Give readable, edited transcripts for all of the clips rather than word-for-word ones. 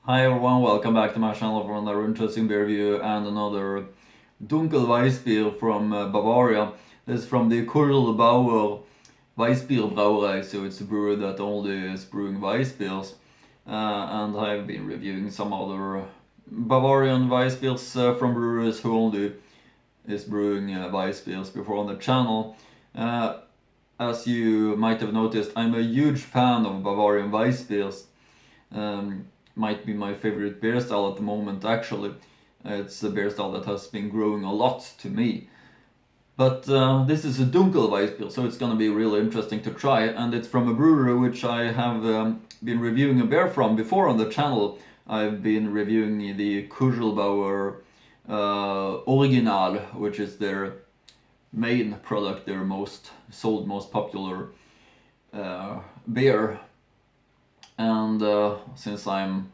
Hi everyone, welcome back to my channel for another interesting beer review and another Dunkel Weissbier from Bavaria. This is from the Kuchlbauer Weissbier Brauerei, so it's a brewery that only is brewing Weissbiers. And I've been reviewing some other Bavarian Weissbiers from breweries who only is brewing Weissbiers before on the channel. As you might have noticed, I'm a huge fan of Bavarian Weissbiers. Might be my favorite beer style at the moment actually. It's a beer style that has been growing a lot to me. But this is a Dunkel Weissbier, so it's gonna be really interesting to try, and it's from a brewery which I have been reviewing a beer from before on the channel. I've been reviewing the Kuchlbauer Original, which is their main product, their most popular beer. And since I'm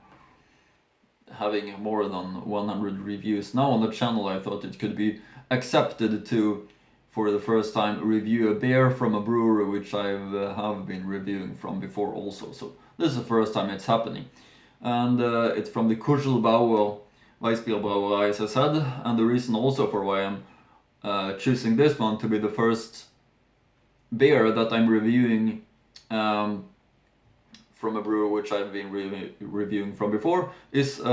having more than 100 reviews now on the channel, I thought it could be accepted to, for the first time, review a beer from a brewery which I have been reviewing from before also. So this is the first time it's happening. And it's from the Kuchlbauer Weissbier Brauerei, as I said, and the reason also for why I'm choosing this one to be the first beer that I'm reviewing from a brewer which I've been reviewing from before is two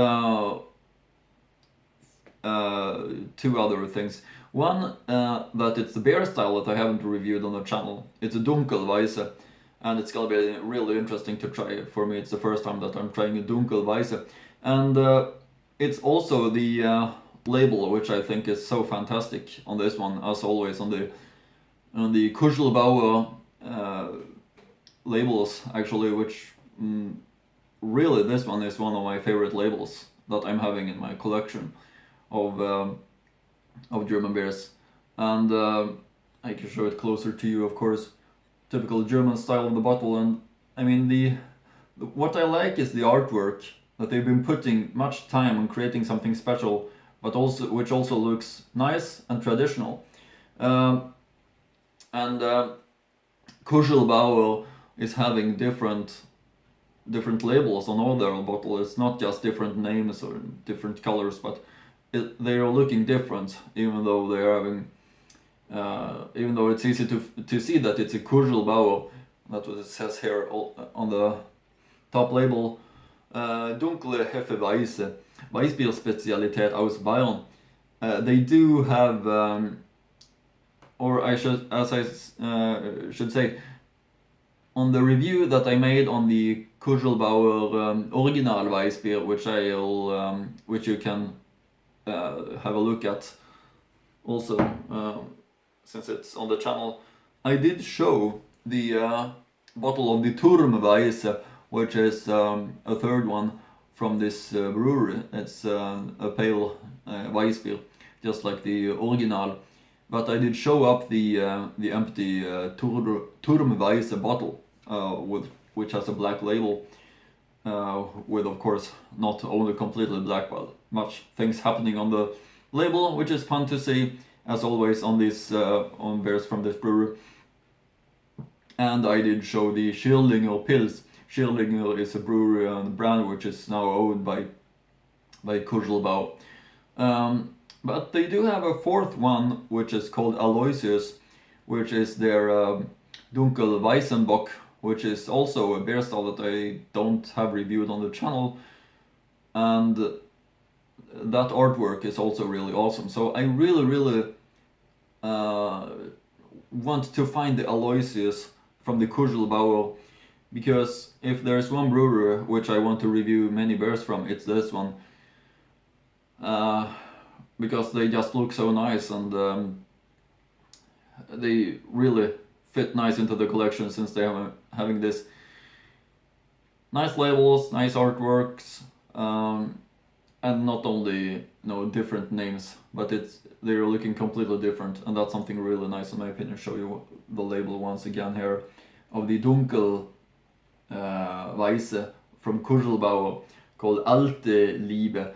other things. One, that it's the beer style that I haven't reviewed on the channel. It's a Dunkel Weisse, and it's gonna be really interesting to try. For me, it's the first time that I'm trying a Dunkel Weisse, and it's also the label, which I think is so fantastic on this one, as always on the Kuchlbauer labels actually, which really this one is one of my favorite labels that I'm having in my collection of German beers. And I can show it closer to you, of course. Typical German style of the bottle, and I mean what I like is the artwork, that they've been putting much time on creating something special, but also which also looks nice and traditional. And Kuchlbauer is having different labels on all their bottles. It's not just different names or different colors, but they are looking different, even though they are having even though it's easy to see that it's a Kuchlbauer. That's what it says here on the top label. Dunkle Hefeweisse, Weissbier-Spezialität aus Bayern. They do have, or I should say, on the review that I made on the Kuchlbauer Original Weissbier, which you can have a look at also, since it's on the channel, I did show the bottle of the Turm Weisse, which is a third one from this brewery. It's a pale Weissbier, just like the Original. But I did show up the empty Turm Weisse bottle, which has a black label, with of course not only completely black, but much things happening on the label, which is fun to see, as always on these on beers from this brewery. And I did show the Schirlinger Pils. Schirlinger is a brewery and brand which is now owned by Kuchlbauer. But they do have a fourth one, which is called Aloysius, which is their Dunkel Weissenbock, which is also a beer style that I don't have reviewed on the channel. And that artwork is also really awesome. So I really want to find the Aloysius from the Kuchlbauer, because if there's one brewery which I want to review many beers from, it's this one. Because they just look so nice, and they really fit nice into the collection, since they are having this nice labels, nice artworks, and not only different names, but they're looking completely different, and that's something really nice in my opinion. Show you the label once again here of the Dunkel Weisse from Kuchlbauer, called Alte, Liebe.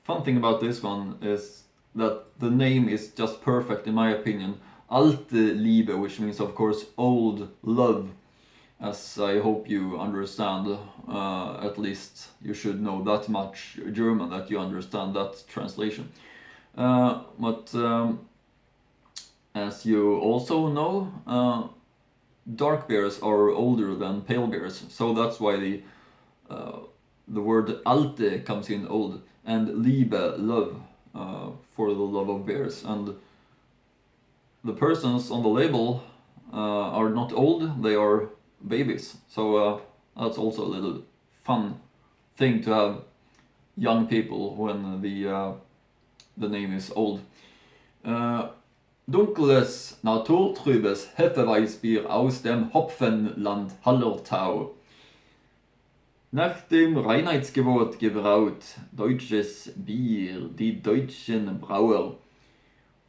Fun thing about this one is that the name is just perfect in my opinion. Alte Liebe, which means of course old love, as I hope you understand. At least you should know that much German that you understand that translation. But as you also know, dark beers are older than pale beers, so that's why the word Alte comes in, old, and Liebe, love, for the love of beers. And the persons on the label are not old, they are babies. So that's also a little fun thing to have young people when the name is old. Dunkles, naturtrübes Hefeweißbier aus dem Hopfenland Hallertau. Nach dem Reinheitsgebot gebraut, deutsches Bier, die deutschen Brauer.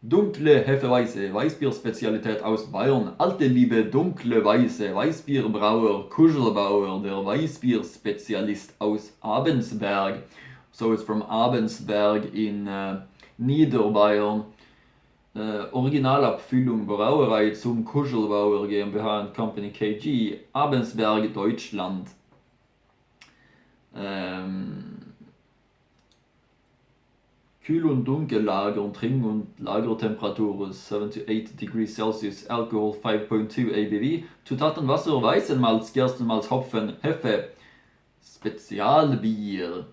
Dunkle Hefeweiße, Weißbier-Spezialität aus Bayern. Alte Liebe, dunkle Weiße, Weißbierbrauer, Kuchlbauer, der Weißbier-Spezialist aus Abensberg. So it's from Abensberg in Niederbayern. Originalabfüllung Brauerei zum Kuchlbauer GmbH & Company KG, Abensberg, Deutschland. Kühl- und Dunkellager und Trink- und Lagertemperatur 7 to 8 degrees Celsius, Alcohol 5.2 ABV, Zutaten Wasser, Weizenmalz, Gerstenmalz, Hopfen, Hefe, Spezialbier,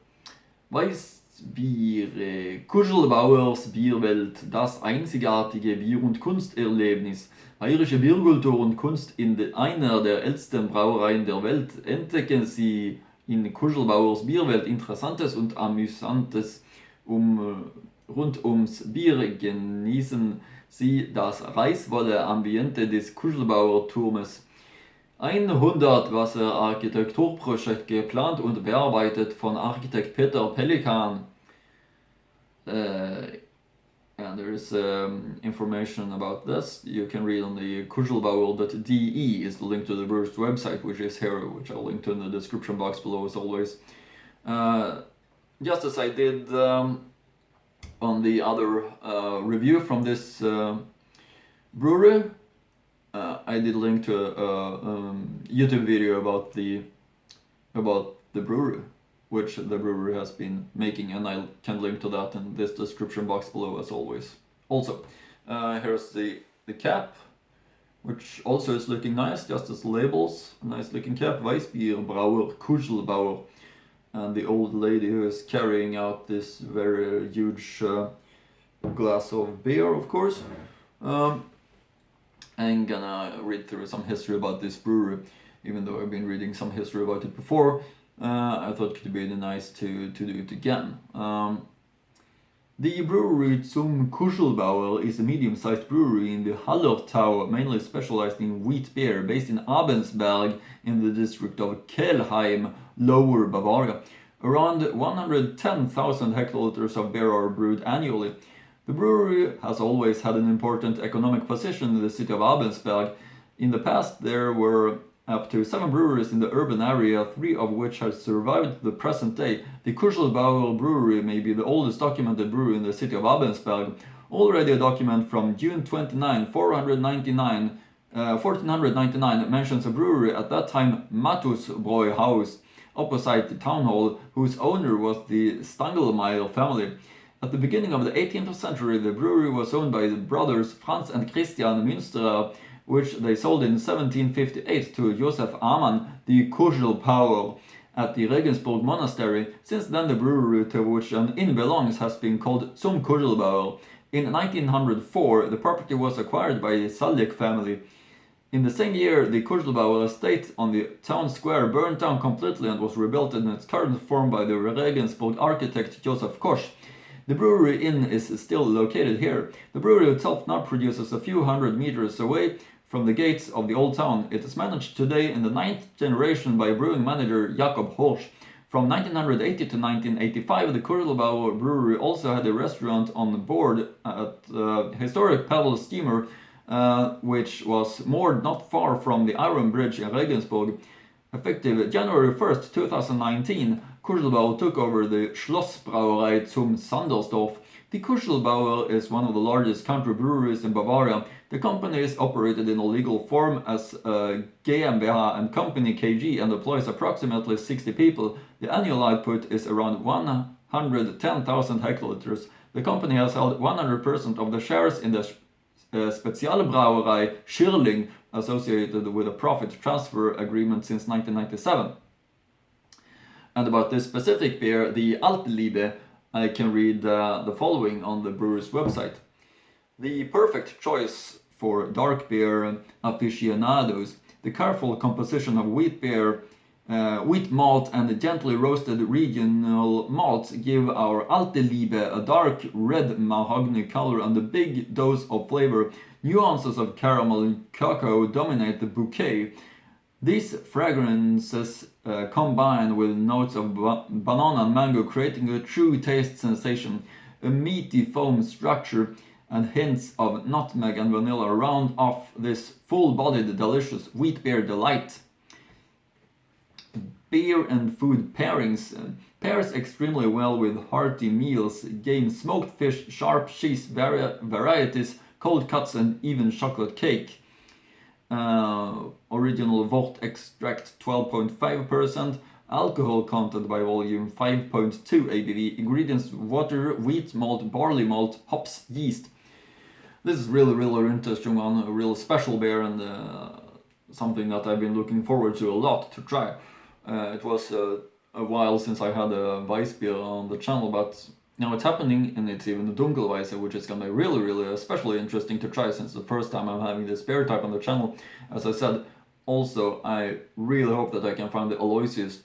Weißbiere, Kuchlbauers Bierwelt, das einzigartige Bier- und Kunsterlebnis, bayerische Bierkultur und Kunst in einer der ältesten Brauereien der Welt. Entdecken Sie in Kuchlbauers Bierwelt Interessantes und Amüsantes rund ums Bier. Genießen Sie das reizvolle Ambiente des Kuchlbauer Turmes. 100 Wasserarchitekturprojekt geplant und bearbeitet von Architekt Peter Pelikan. And there is information about this you can read on the kuchlbauer.de is the link to the brewer's website, which is here, which I'll link to in the description box below as always. Just as I did on the other review from this brewery, I did link to a YouTube video about the brewery, which the brewery has been making, and I can link to that in this description box below as always. Also, here's the cap, which also is looking nice, just as labels. A nice looking cap, Weißbierbrauer Kuchlbauer, and the old lady who is carrying out this very huge glass of beer, of course. I'm gonna read through some history about this brewery, even though I've been reading some history about it before. I thought it would be nice to do it again. The brewery Zum Kuchlbauer is a medium-sized brewery in the Hallertau, mainly specialized in wheat beer, based in Abensberg in the district of Kelheim, Lower Bavaria. Around 110,000 hectoliters of beer are brewed annually. The brewery has always had an important economic position in the city of Abensberg. In the past, there were up to 7 breweries in the urban area, 3 of which have survived to the present day. The Kuchlbauer brewery may be the oldest documented brewery in the city of Abensberg. Already a document from June 29, 1499 mentions a brewery, at that time Matusbräuhaus, opposite the town hall, whose owner was the Stangelmeier family. At the beginning of the 18th century, the brewery was owned by the brothers Franz and Christian Münsterer, which they sold in 1758 to Josef Amann, the Kuchlbauer, at the Regensburg Monastery. Since then, the brewery to which an inn belongs has been called Zum Kuchlbauer. In 1904, the property was acquired by the Salek family. In the same year, the Kuchlbauer estate on the town square burned down completely and was rebuilt in its current form by the Regensburg architect Joseph Kosch. The brewery inn is still located here. The brewery itself now produces a few hundred meters away from the gates of the old town. It is managed today in the 9th generation by brewing manager Jakob Horsch. From 1980 to 1985, the Kuchlbauer brewery also had a restaurant on board at historic paddle steamer, which was moored not far from the Iron Bridge in Regensburg. Effective January 1st, 2019, Kuchlbauer took over the Schlossbrauerei zum Sandersdorf. The Kuchlbauer is one of the largest country breweries in Bavaria. The company is operated in a legal form as a GmbH and Company KG and employs approximately 60 people. The annual output is around 110,000 hectoliters. The company has held 100% of the shares in the Spezialbrauerei Schirling, associated with a profit transfer agreement since 1997. And about this specific beer, the Alte Liebe, I can read the following on the brewer's website. The perfect choice for dark beer aficionados. The careful composition of wheat beer, wheat malt and gently roasted regional malts give our Alte Liebe a dark red mahogany color and a big dose of flavor. Nuances of caramel and cocoa dominate the bouquet. These fragrances combine with notes of banana and mango, creating a true taste sensation. A meaty foam structure and hints of nutmeg and vanilla round off this full-bodied, delicious wheat beer delight. Beer and food pairings pairs extremely well with hearty meals, game, smoked fish, sharp cheese varieties, cold cuts and even chocolate cake. Original wort extract 12.5%, alcohol content by volume 5.2 ABV, ingredients water, wheat malt, barley malt, hops, yeast. This is really interesting one, a real special beer and something that I've been looking forward to a lot to try. It was a while since I had a Weiss beer on the channel, but now it's happening and it's even a Dunkelweisse, which is gonna be really especially interesting to try since the first time I'm having this beer type on the channel. As I said, also I really hope that I can find the Aloysius.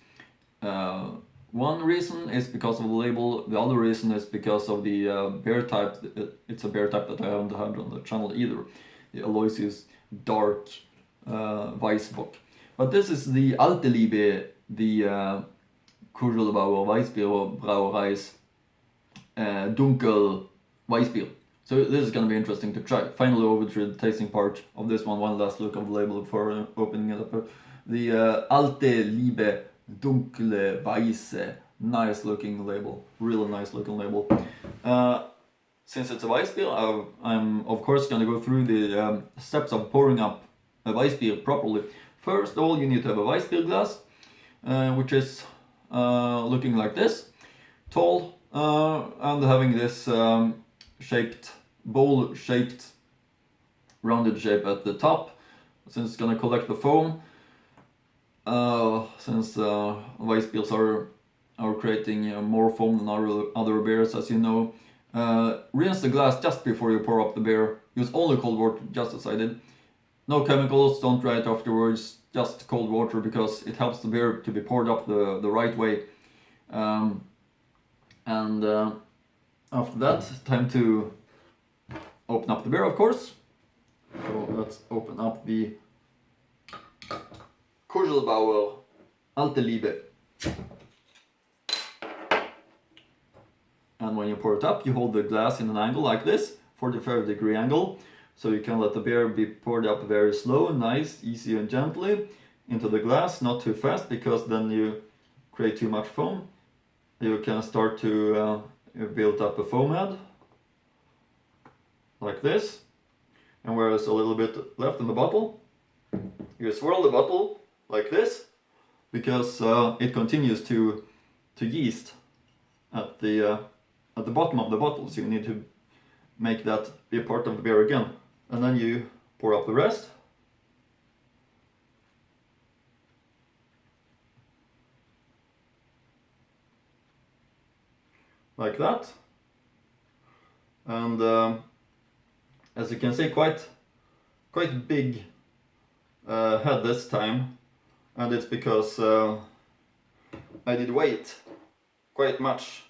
One reason is because of the label, the other reason is because of the beer type. It's a beer type that I haven't had on the channel either. The Aloysius Dark Weissbock. But this is the Alte Liebe, the Kuchlbauer Weissbier Brauerei's Dunkel Weissbier. So this is going to be interesting to try. Finally over to the tasting part of this one. One last look of the label before opening it up. The Alte Liebe Dunkle Weisse. Nice looking label. Really nice looking label. Since it's a Weissbier, I'm of course going to go through the steps of pouring up a Weissbier properly. First of all, you need to have a Weissbier glass, which is looking like this. Tall, and having this bowl-shaped, rounded shape at the top, since it's gonna collect the foam. Since Weissbiers are creating more foam than other beers, as you know. Rinse the glass just before you pour up the beer. Use only cold water, just as I did. No chemicals, don't dry it afterwards, just cold water because it helps the beer to be poured up the right way. After that, time to open up the beer, of course. So let's open up the Kuchlbauer Alte Liebe. And when you pour it up, you hold the glass in an angle like this, 45-degree angle. So you can let the beer be poured up very slow, nice, easy and gently into the glass, not too fast because then you create too much foam. You can start to build up a foam head like this, and where there's a little bit left in the bottle, you swirl the bottle like this because it continues to yeast at the bottom of the bottle, so you need to make that be a part of the beer again. And then you pour up the rest. Like that. And as you can see, quite big head this time. And it's because I did wait quite much.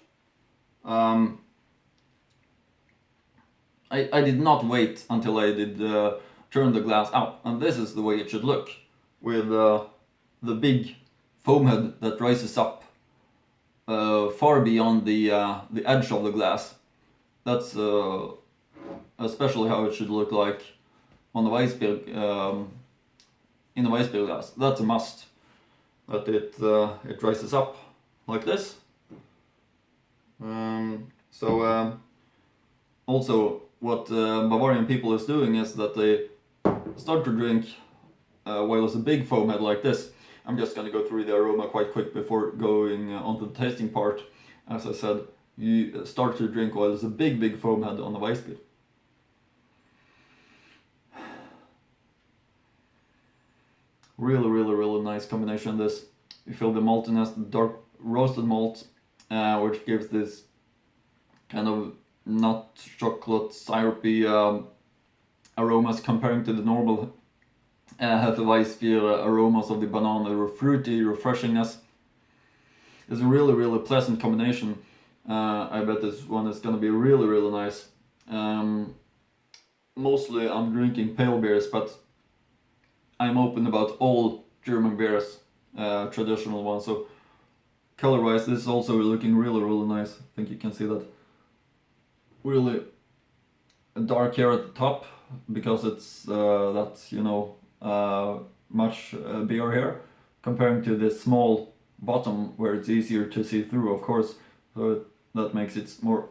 I did not wait until I did turn the glass out, and this is the way it should look, with the big foam head that rises up far beyond the edge of the glass. That's especially how it should look like on the Weissbier, in the Weissbier glass. That's a must, that it rises up like this. Also, what Bavarian people is doing is that they start to drink while it's a big foam head like this. I'm just gonna go through the aroma quite quick before going on to the tasting part. As I said, you start to drink while it's a big foam head on the Weissbier. Really nice combination. This, you feel the maltiness, the dark roasted malt, which gives this kind of nut chocolate syrupy aromas comparing to the normal Hefeweißbier aromas of the banana, fruity refreshingness. It's a really pleasant combination. I bet this one is gonna be really nice. Mostly I'm drinking pale beers, but I'm open about all German beers, traditional ones. So color-wise, this is also looking really nice. I think you can see that. Really dark here at the top because it's that's much beer here, comparing to this small bottom where it's easier to see through, of course. So that makes it more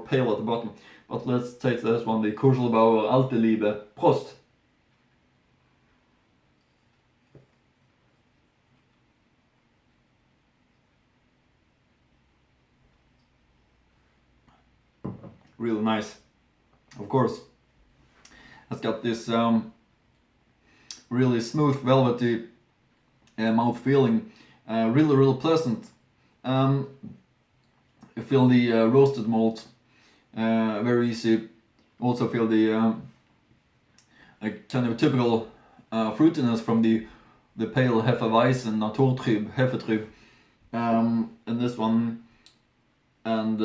pale at the bottom. But let's take this one, the Kuchlbauer Alte Liebe. Prost! Really nice. Of course, it's got this really smooth, velvety mouth feeling. Really pleasant. You feel the roasted malt very easy. Also feel the kind of typical fruitiness from the pale Hefeweizen and Naturtrüb, Hefetrüb in this one. And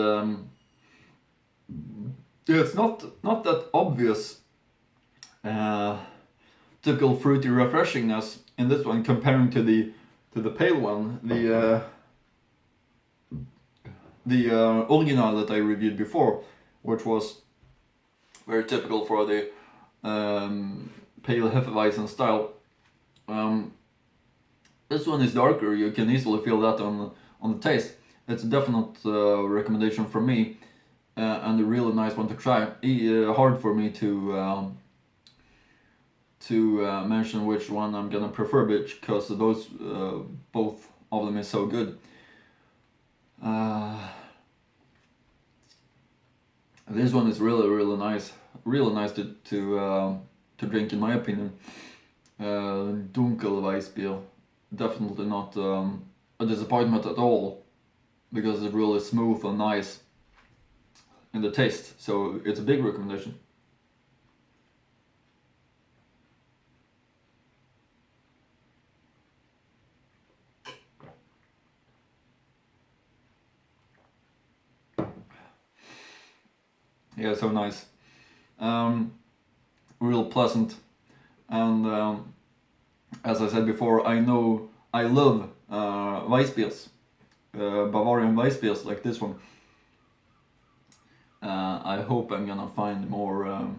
yeah, it's not that obvious typical fruity refreshingness in this one comparing to the pale one, the original that I reviewed before, which was very typical for the pale Hefeweizen style. This one is darker. You can easily feel that on the taste. It's a definite recommendation from me, and a really nice one to try. Hard for me to mention which one I'm gonna prefer, because those both of them is so good. This one is really nice, to drink in my opinion. Dunkel Weissbier, definitely not a disappointment at all, because it's really smooth and nice in the taste, so it's a big recommendation. Yeah, so nice. Real pleasant, and as I said before, I love Weissbiers, Bavarian Weissbiers like this one. I hope I'm gonna find more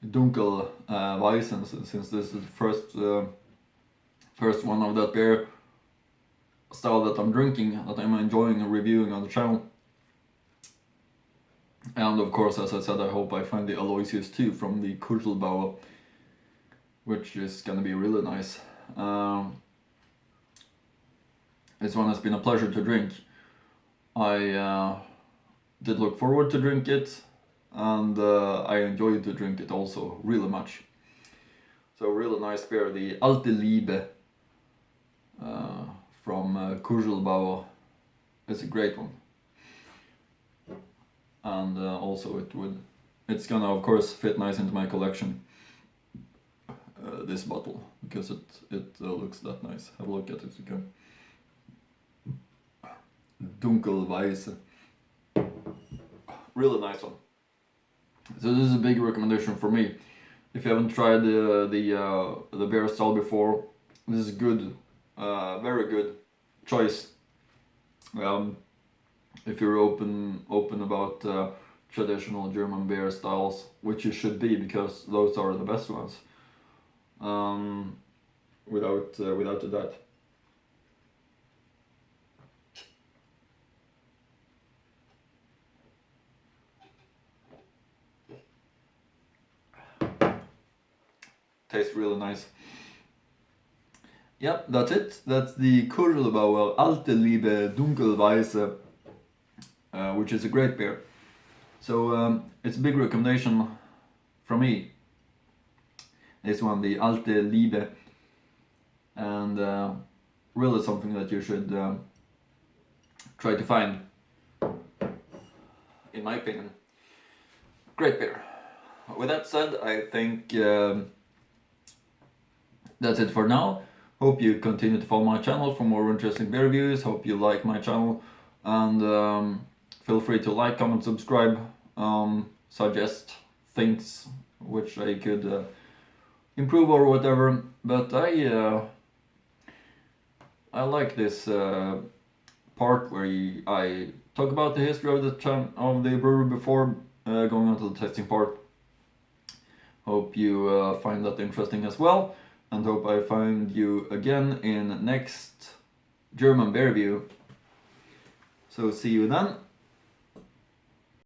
Dunkel Weissen, since this is the first one of that beer style that I'm drinking, that I'm enjoying and reviewing on the channel. And of course, as I said, I hope I find the Aloysius too from the Kuchlbauer, which is gonna be really nice. This one has been a pleasure to drink. I did look forward to drink it, and I enjoyed to drink it also really much. So really nice beer, the Alte Liebe from Kuchlbauer. It's a great one. And also it's gonna of course fit nice into my collection, this bottle, because it looks that nice. Have a look at it if you can. Dunkelweiß, really nice one. So this is a big recommendation for me. If you haven't tried the beer style before, this is good, very good choice. If you're open about traditional German beer styles, which you should be, because those are the best ones, without a doubt. tastes really nice. Yeah, that's it. That's the Kuchlbauer Alte, Liebe, Dunkelweiße, which is a great beer. So it's a big recommendation from me. This one, the Alte Liebe, and really something that you should try to find, in my opinion. Great beer. With that said, I think that's it for now. Hope you continue to follow my channel for more interesting beer reviews. Hope you like my channel, and feel free to like, comment, subscribe, suggest things which I could improve or whatever. But I like this part where I talk about the history of the brewery before going on to the tasting part. Hope you find that interesting as well, and hope I find you again in next German beer review. So see you then.